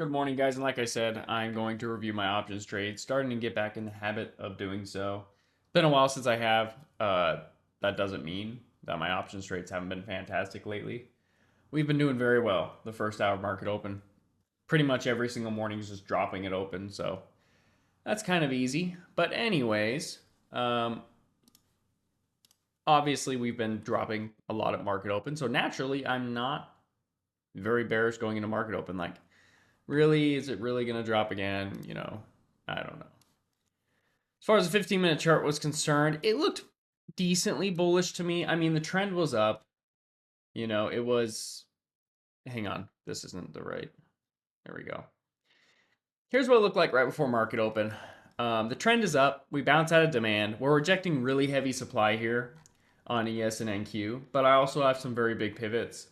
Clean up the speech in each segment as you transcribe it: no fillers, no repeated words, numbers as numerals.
Good morning, guys. And like I said, I'm going to review my options trade, starting to get back in the habit of doing so. Been a while since I have. That doesn't mean that my options trades haven't been fantastic lately. We've been doing very well. The first hour market open, pretty much every single morning is just dropping it open, so that's kind of easy. But anyways, um, obviously we've been dropping a lot at market open, so naturally I'm not very bearish going into market open. Like, really, is it really going to drop again? I don't know. As far as the 15-minute chart was concerned, it looked decently bullish to me. I mean, the trend was up. It was. Hang on. This isn't the right. There we go. Here's what it looked like right before market open. The trend is up. We bounce out of demand. We're rejecting really heavy supply here on ES and NQ, but I also have some very big pivots.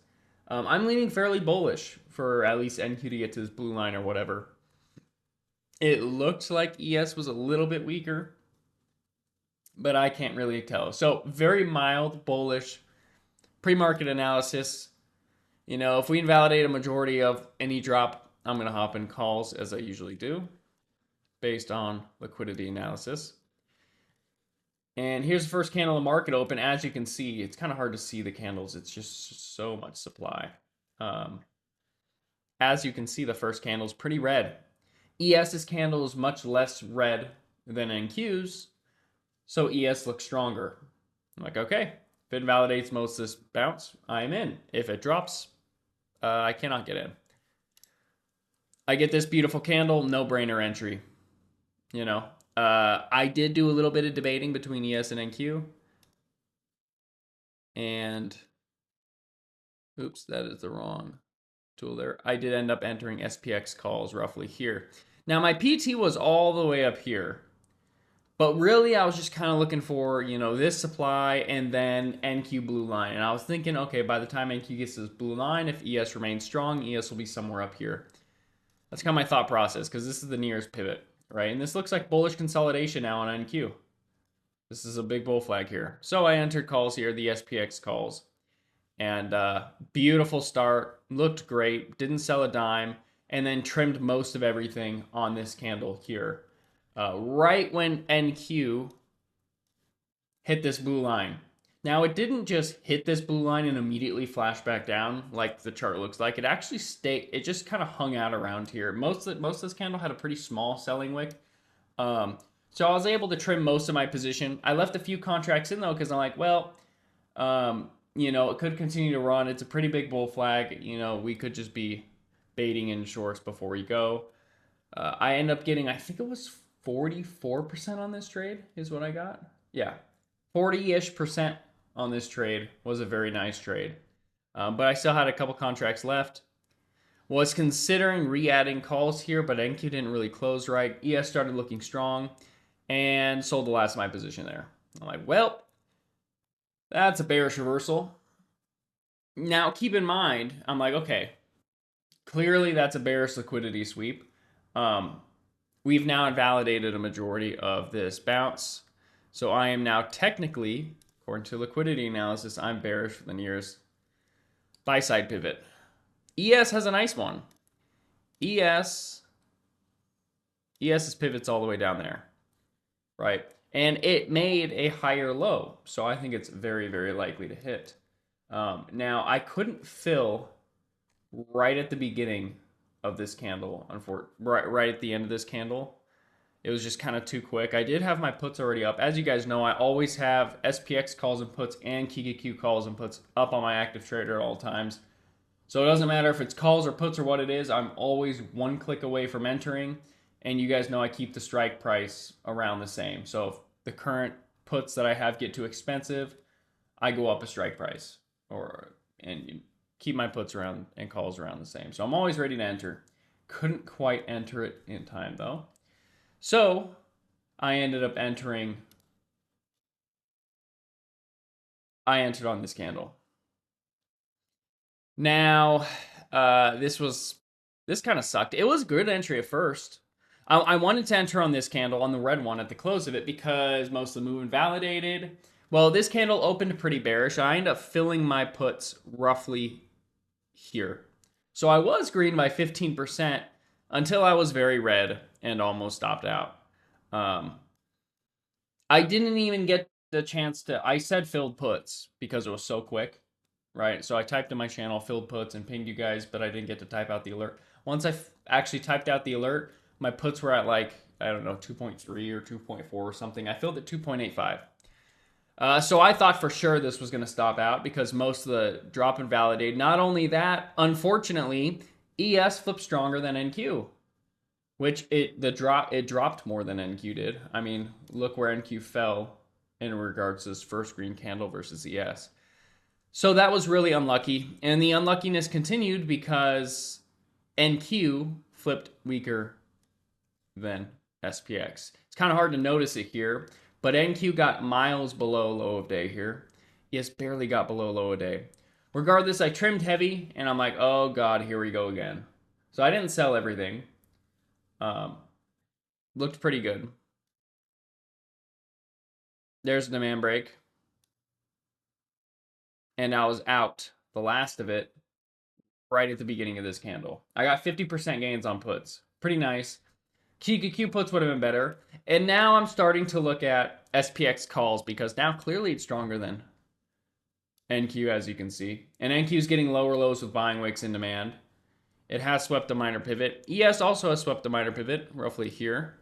I'm leaning fairly bullish for at least NQ to get to this blue line or whatever. It looked like ES was a little bit weaker, but I can't really tell. So very mild bullish pre-market analysis. If we invalidate a majority of any drop, I'm going to hop in calls as I usually do based on liquidity analysis. And here's the first candle in market open. As you can see, it's kind of hard to see the candles. It's just so much supply. As you can see, the first candle is pretty red. ES's candle is much less red than NQ's, so ES looks stronger. I'm like, okay, if it invalidates most of this bounce, I'm in. If it drops, I cannot get in. I get this beautiful candle, no-brainer entry. I did do a little bit of debating between ES and NQ. And, oops, that is the wrong tool there. I did end up entering SPX calls roughly here. Now, my PT was all the way up here. But really, I was just kind of looking for, this supply and then NQ blue line. And I was thinking, okay, by the time NQ gets to this blue line, if ES remains strong, ES will be somewhere up here. That's kind of my thought process, because this is the nearest pivot, right? And this looks like bullish consolidation now on NQ. This is a big bull flag here. So I entered calls here, the SPX calls. And beautiful start, looked great, didn't sell a dime, and then trimmed most of everything on this candle here. Right when NQ hit this blue line. Now, it didn't just hit this blue line and immediately flash back down like the chart looks like. It actually stayed, it just kind of hung out around here. Most of this candle had a pretty small selling wick. So I was able to trim most of my position. I left a few contracts in though, because I'm like, well, it could continue to run. It's a pretty big bull flag. We could just be baiting in shorts before we go. I end up getting, I think it was 44% on this trade is what I got. Yeah, 40-ish% on this trade was a very nice trade. But I still had a couple contracts left. Was considering re-adding calls here, but NQ didn't really close right. ES started looking strong and sold the last of my position there. I'm like, well, that's a bearish reversal. Now, keep in mind, I'm like, okay, clearly that's a bearish liquidity sweep. We've now invalidated a majority of this bounce. So I am now technically, according to liquidity analysis, I'm bearish for the nearest buy side pivot. ES has a nice one. ES's pivot's all the way down there, right? And it made a higher low. So I think it's very, very likely to hit. Now, I couldn't fill right at the beginning of this candle, right at the end of this candle. It was just kind of too quick. I did have my puts already up. As you guys know, I always have SPX calls and puts and KQQ calls and puts up on my active trader at all times. So it doesn't matter if it's calls or puts or what it is. I'm always one click away from entering. And you guys know I keep the strike price around the same. So if the current puts that I have get too expensive, I go up a strike price and keep my puts around and calls around the same. So I'm always ready to enter. Couldn't quite enter it in time though. So I ended up entering. I entered on this candle. Now, this kind of sucked. It was good entry at first. I wanted to enter on this candle, on the red one at the close of it, because most of the move invalidated. Well, this candle opened pretty bearish. I ended up filling my puts roughly here. So I was green by 15%. until I was very red and almost stopped out. Um, I didn't even get the chance to. I said filled puts because it was so quick, right? So I typed in my channel filled puts and pinged you guys, but I didn't get to type out the alert. Once I actually typed out the alert, my puts were at like, I don't know, 2.3 or 2.4 or something. I filled at 2.85. So I thought for sure this was going to stop out because most of the drop and validate. Not only that, unfortunately, ES flipped stronger than NQ, which it dropped more than NQ did. I mean, look where NQ fell in regards to this first green candle versus ES. So that was really unlucky, and the unluckiness continued because NQ flipped weaker than SPX. It's kind of hard to notice it here, but NQ got miles below low of day here. ES barely got below low of day. Regardless, I trimmed heavy, and I'm like, oh god, here we go again. So I didn't sell everything. Looked pretty good. There's a demand break. And I was out the last of it right at the beginning of this candle. I got 50% gains on puts. Pretty nice. QQQ puts would have been better. And now I'm starting to look at SPX calls because now clearly it's stronger than NQ, as you can see. And NQ is getting lower lows with buying wicks in demand. It has swept a minor pivot. ES also has swept a minor pivot, roughly here.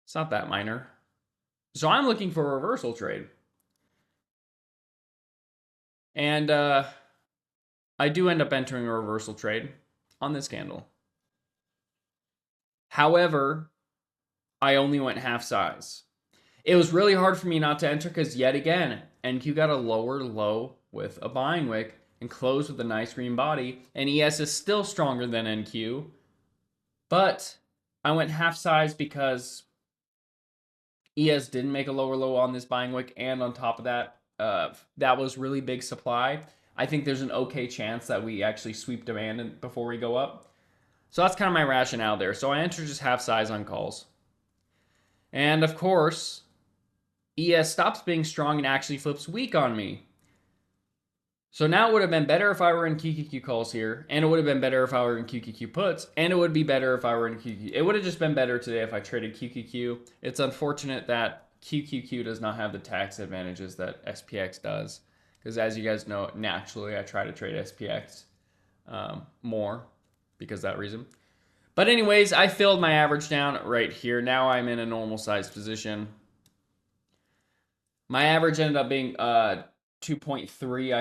It's not that minor. So I'm looking for a reversal trade. And I do end up entering a reversal trade on this candle. However, I only went half size. It was really hard for me not to enter because yet again, NQ got a lower low with a buying wick and closed with a nice green body, and ES is still stronger than NQ. But I went half size because ES didn't make a lower low on this buying wick, and on top of that, that was really big supply. I think there's an okay chance that we actually sweep demand before we go up. So that's kind of my rationale there. So I entered just half size on calls. And of course, ES stops being strong and actually flips weak on me. So now it would have been better if I were in QQQ calls here, and it would have been better if I were in QQQ puts, and it would be better if I were in QQQ. It would have just been better today if I traded QQQ. It's unfortunate that QQQ does not have the tax advantages that SPX does, because as you guys know, naturally I try to trade SPX more because of that reason. But anyways, I filled my average down right here. Now I'm in a normal size position. My average ended up being 2.3.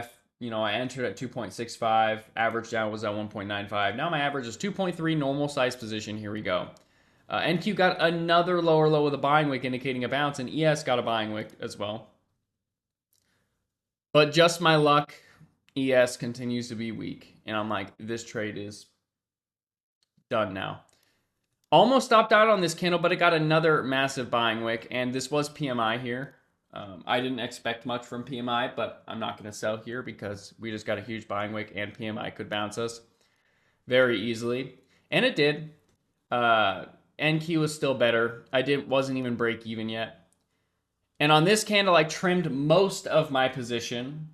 I entered at 2.65. Average down was at 1.95. Now my average is 2.3 normal size position. Here we go. NQ got another lower low with a buying wick indicating a bounce, and ES got a buying wick as well. But just my luck, ES continues to be weak. And I'm like, this trade is done now. Almost stopped out on this candle, but it got another massive buying wick, and this was PMI here. I didn't expect much from PMI, but I'm not going to sell here because we just got a huge buying wick, and PMI could bounce us very easily, and it did. NQ was still better. Wasn't even break even yet. And on this candle, I trimmed most of my position.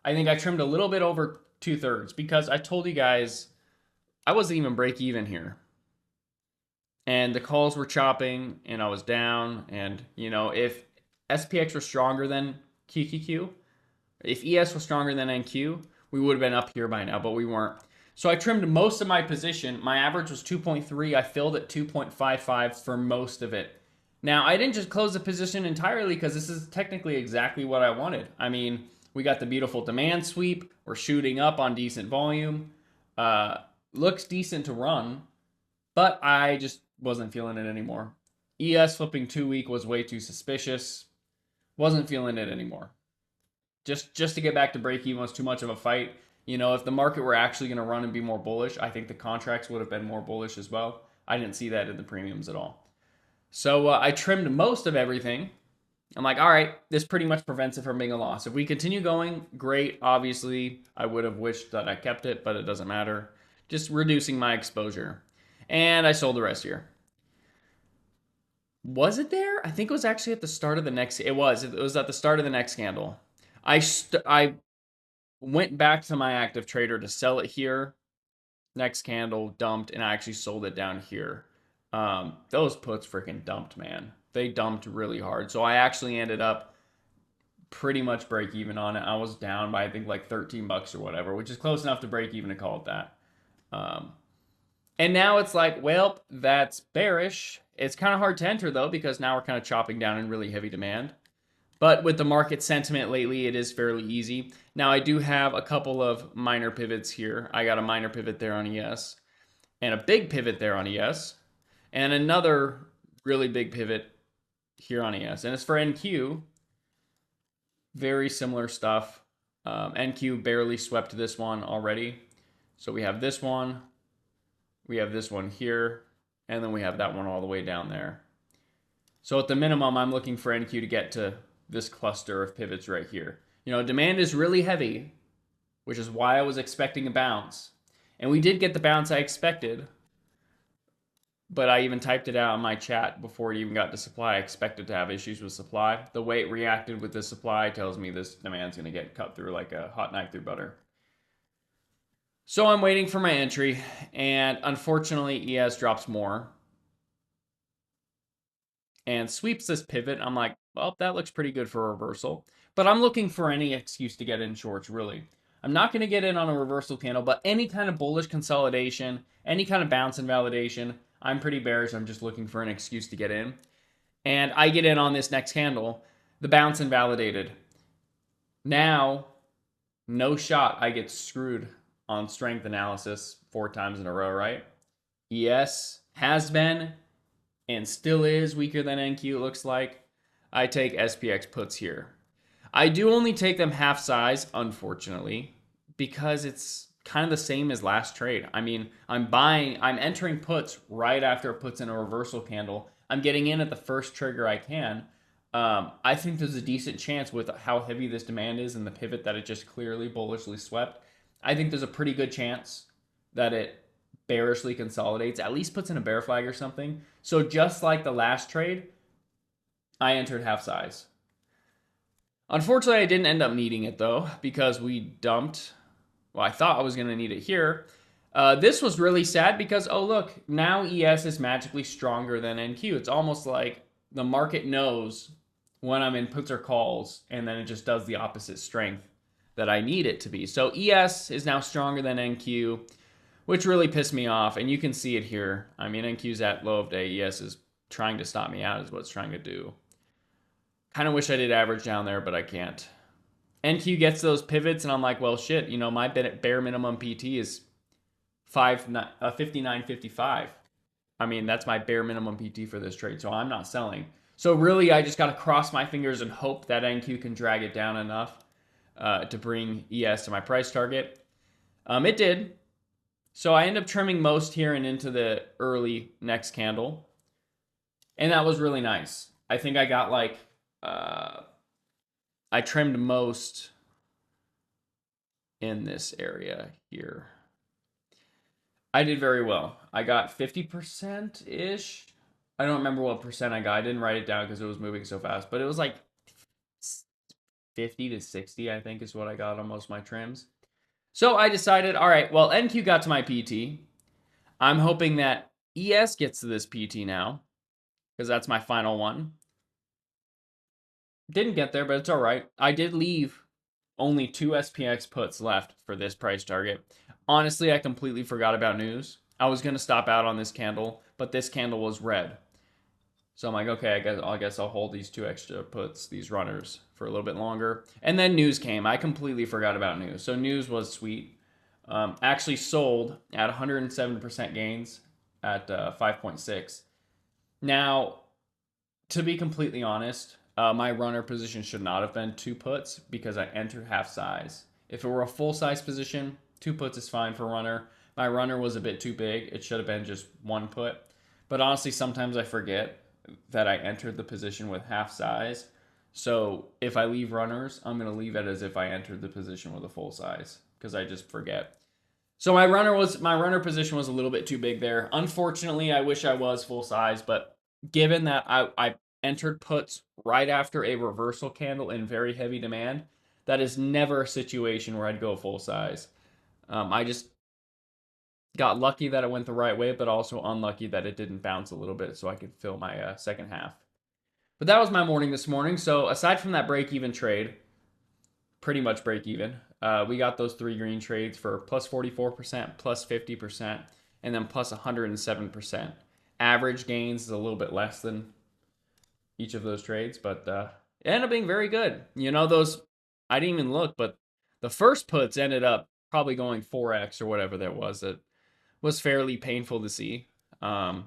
I think I trimmed a little bit over 2/3 because I told you guys I wasn't even break even here. And the calls were chopping, and I was down. And, if SPX was stronger than QQQ, if ES was stronger than NQ, we would have been up here by now, but we weren't. So I trimmed most of my position. My average was 2.3. I filled at 2.55 for most of it. Now, I didn't just close the position entirely because this is technically exactly what I wanted. I mean, we got the beautiful demand sweep. We're shooting up on decent volume. Looks decent to run, but I just wasn't feeling it anymore. ES flipping 2 week was way too suspicious. Wasn't feeling it anymore. Just to get back to break even was too much of a fight. If the market were actually going to run and be more bullish, I think the contracts would have been more bullish as well. I didn't see that in the premiums at all. So I trimmed most of everything. I'm like, all right, this pretty much prevents it from being a loss. If we continue going, great. Obviously, I would have wished that I kept it, but it doesn't matter. Just reducing my exposure. And I sold the rest here. Was it there? I think it was actually at the start of the next. It was at the start of the next candle. I went back to my active trader to sell it here. Next candle dumped, and I actually sold it down here. Those puts freaking dumped, man. They dumped really hard. So I actually ended up pretty much break even on it. I was down by I think like 13 bucks or whatever, which is close enough to break even to call it that. Um, and now it's like, well, that's bearish. It's kind of hard to enter though because now we're kind of chopping down in really heavy demand. But with the market sentiment lately, it is fairly easy. Now I do have a couple of minor pivots here. I got a minor pivot there on ES and a big pivot there on ES and another really big pivot here on ES. And it's for NQ. Very similar stuff. NQ barely swept this one already. So we have this one. We have this one here. And then we have that one all the way down there. So at the minimum, I'm looking for NQ to get to this cluster of pivots right here. You know, demand is really heavy, which is why I was expecting a bounce. And we did get the bounce I expected. But I even typed it out in my chat before it even got to supply. I expected to have issues with supply. The way it reacted with the supply tells me this demand's going to get cut through like a hot knife through butter. So I'm waiting for my entry, and unfortunately ES drops more and sweeps this pivot. I'm like, well, that looks pretty good for a reversal. But I'm looking for any excuse to get in shorts, really. I'm not going to get in on a reversal candle, but any kind of bullish consolidation, any kind of bounce and validation, I'm pretty bearish. I'm just looking for an excuse to get in. And I get in on this next candle, the bounce invalidated. Now, no shot, I get screwed on strength analysis 4 times in a row, right? ES has been and still is weaker than NQ, it looks like. I take SPX puts here. I do only take them half size, unfortunately, because it's kind of the same as last trade. I mean, I'm entering puts right after it puts in a reversal candle. I'm getting in at the first trigger I can. I think there's a decent chance with how heavy this demand is and the pivot that it just clearly bullishly swept. I think there's a pretty good chance that it bearishly consolidates, at least puts in a bear flag or something. So just like the last trade, I entered half size. Unfortunately, I didn't end up needing it though because we dumped. Well, I thought I was going to need it here. This was really sad because, oh, look, now ES is magically stronger than NQ. It's almost like the market knows when I'm in puts or calls, and then it just does the opposite strength that I need it to be. So ES is now stronger than NQ, which really pissed me off. And you can see it here. I mean, NQ's at low of day. ES is trying to stop me out is what it's trying to do. Kind of wish I did average down there, but I can't. NQ gets those pivots, and I'm like, well, shit, you know, my bare minimum PT is 59.55. I mean, that's my bare minimum PT for this trade, so I'm not selling. So really, I just got to cross my fingers and hope that NQ can drag it down enough to bring ES to my price target. It did. So I end up trimming most here and into the early next candle. And that was really nice. I think I got like, I trimmed most in this area here. I did very well. I got 50%-ish. I don't remember what percent I got. I didn't write it down because it was moving so fast. But it was like 50 to 60, I think, is what I got on most of my trims. So I decided, all right, well, NQ got to my PT. I'm hoping that ES gets to this PT now because that's my final one. Didn't get there, but it's all right. I did leave only 2 SPX puts left for this price target. Honestly, I completely forgot about news. I was going to stop out on this candle, but this candle was red. So I'm like, okay, I guess I'll hold these 2 extra puts, these runners, for a little bit longer. And then news came. I completely forgot about news. So news was sweet. Actually sold at 107% gains at 5.6. Now, to be completely honest, my runner position should not have been 2 puts because I entered half size. If it were a full size position, 2 puts is fine for runner. My runner was a bit too big. It should have been just 1 put. But honestly, sometimes I forget that I entered the position with half size. So if I leave runners, I'm going to leave it as if I entered the position with a full size because I just forget. So my runner position was a little bit too big there. Unfortunately, I wish I was full size, but given that I entered puts right after a reversal candle in very heavy demand, that is never a situation where I'd go full size. I just Got lucky that it went the right way, but also unlucky that it didn't bounce a little bit so I could fill my second half. But that was my morning this morning. So aside from that break even trade, pretty much break even. We got those 3 green trades for plus 44%, plus 50%, and then plus 107%. Average gains is a little bit less than each of those trades, but it ended up being very good. You know, those, I didn't even look, but the first puts ended up probably going 4x or whatever that was. It was fairly painful to see. But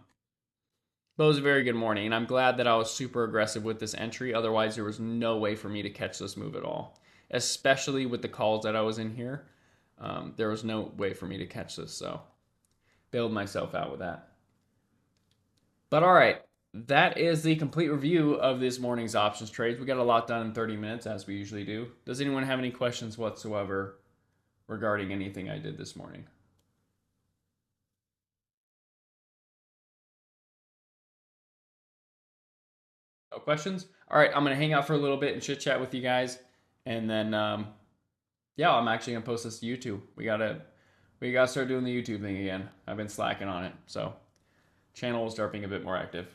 it was a very good morning, and I'm glad that I was super aggressive with this entry. Otherwise, there was no way for me to catch this move at all, especially with the calls that I was in here. There was no way for me to catch this, so bailed myself out with that. But all right, that is the complete review of this morning's options trades. We got a lot done in 30 minutes, as we usually do. Does anyone have any questions whatsoever regarding anything I did this morning? No questions? All right, I'm going to hang out for a little bit and chit chat with you guys. And then, yeah, I'm actually going to post this to YouTube. We gotta start doing the YouTube thing again. I've been slacking on it. So, channel will start being a bit more active.